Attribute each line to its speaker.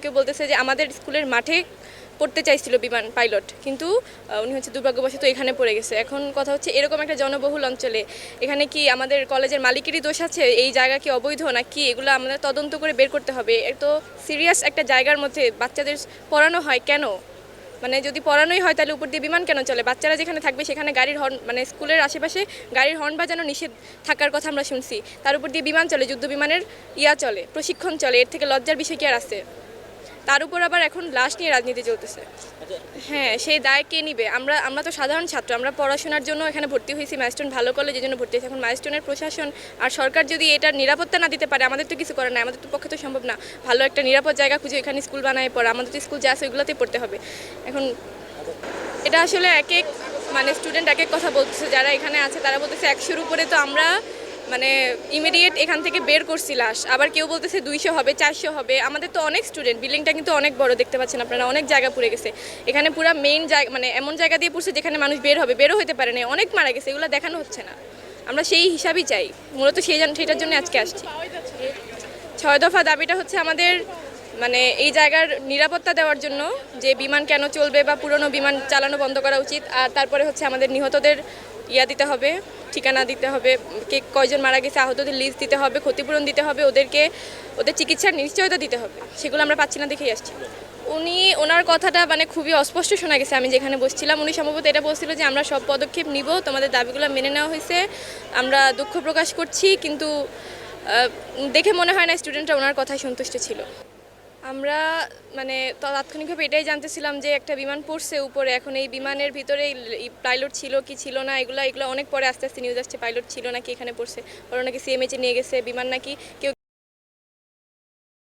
Speaker 1: কেউ বলতেছে যে আমাদের স্কুলের মাঠে পড়তে চাইছিল বিমান পাইলট, কিন্তু উনি হচ্ছে দুর্ভাগ্যবশত এখানে পড়ে গেছে। এখন কথা হচ্ছে এরকম একটা জনবহুল অঞ্চলে এখানে কি আমাদের কলেজের মালিকেরই দোষ আছে? এই জায়গা কি অবৈধ নাকি? এগুলো আমাদের তদন্ত করে বের করতে হবে। এত সিরিয়াস একটা জায়গার মধ্যে বাচ্চাদের পড়ানো হয় কেন? মানে যদি পড়ানোই হয় তাহলে উপর দিয়ে বিমান কেন চলে? বাচ্চারা যেখানে থাকবে সেখানে গাড়ির হর্ন, মানে স্কুলের আশেপাশে গাড়ির হর্ন বাজানো নিষেধ থাকার কথা আমরা শুনছি, তার উপর দিয়ে বিমান চলে, যুদ্ধ বিমানের চলে, প্রশিক্ষণ চলে। এর থেকে লজ্জার বিষয় কি আর আছে? তার উপর আবার এখন লাশ নিয়ে রাজনীতি চলতেছে। হ্যাঁ, সেই দায় কে নিবে? আমরা তো সাধারণ ছাত্র, আমরা পড়াশোনার জন্য এখানে ভর্তি হয়েছি, মাইলস্টোন ভালো কলেজের জন্য ভর্তি হয়েছি। এখন মাইলস্টোনের প্রশাসন আর সরকার যদি এটার নিরাপত্তা না দিতে পারে, আমাদের তো কিছু করার নাই, আমাদের তো পক্ষে তো সম্ভব না ভালো একটা নিরাপদ জায়গা খুঁজে এখানে স্কুল বানায় পড়া। আমাদের তো স্কুল যা আছে ওইগুলোতেই পড়তে হবে। এখন এটা আসলে এক এক মানে স্টুডেন্ট এক এক কথা বলতেছে। যারা এখানে আছে তারা বলতেছে 100-র উপরে তো আমরা মানে ইমিডিয়েট এখান থেকে বের করছি লাশ। আবার কেউ বলতেছে 200 হবে, 400 হবে। আমাদের তো অনেক স্টুডেন্ট, বিল্ডিংটা কিন্তু অনেক বড়, দেখতে পাচ্ছেন আপনারা, অনেক জায়গা পুড়ে গেছে। এখানে পুরো মেইন জায়গা, মানে এমন জায়গা দিয়ে পড়ছে যেখানে মানুষ বের হবে, বেরও হতে পারে না, অনেক মারা গেছে, এগুলো দেখানো হচ্ছে না। আমরা সেই হিসাবই চাই, মূলত সেটার জন্য আজকে আসছি। 6 দফা দাবিটা হচ্ছে আমাদের মানে এই জায়গার নিরাপত্তা দেওয়ার জন্য, যে বিমান কেন চলবে বা পুরনো বিমান চালানো বন্ধ করা উচিত। আর তারপরে হচ্ছে আমাদের নিহতদের দিতে হবে, ঠিকানা দিতে হবে, কে কয়জন মারা গেছে, আহতদের লিস্ট দিতে হবে, ক্ষতিপূরণ দিতে হবে, ওদের চিকিৎসার নিশ্চয়তা দিতে হবে। সেগুলো আমরা পাচ্ছি না দেখেই আসছি। ওনার কথাটা মানে খুবই অস্পষ্ট শোনা গেছে। আমি যেখানে বসছিলাম উনি সম্ভবত এটা বলছিল যে আমরা সব পদক্ষেপ নিব, তোমাদের দাবিগুলো মেনে নেওয়া হয়েছে, আমরা দুঃখ প্রকাশ করছি, কিন্তু দেখে মনে হয় না স্টুডেন্টরা ওনার কথায় সন্তুষ্ট ছিল। আমরা মানে তাৎক্ষণিকভাবে এটাই জানতেছিলাম যে একটা বিমান পড়ছে উপরে। এখন এই বিমানের ভিতরে পাইলট ছিল কি ছিল না, এগুলো অনেক পরে আস্তে আস্তে নিউজ আসছে পাইলট ছিল নাকি এখানে পড়ছে, ওরা নাকি সিএমএইচে নিয়ে গেছে বিমান, নাকি কেউ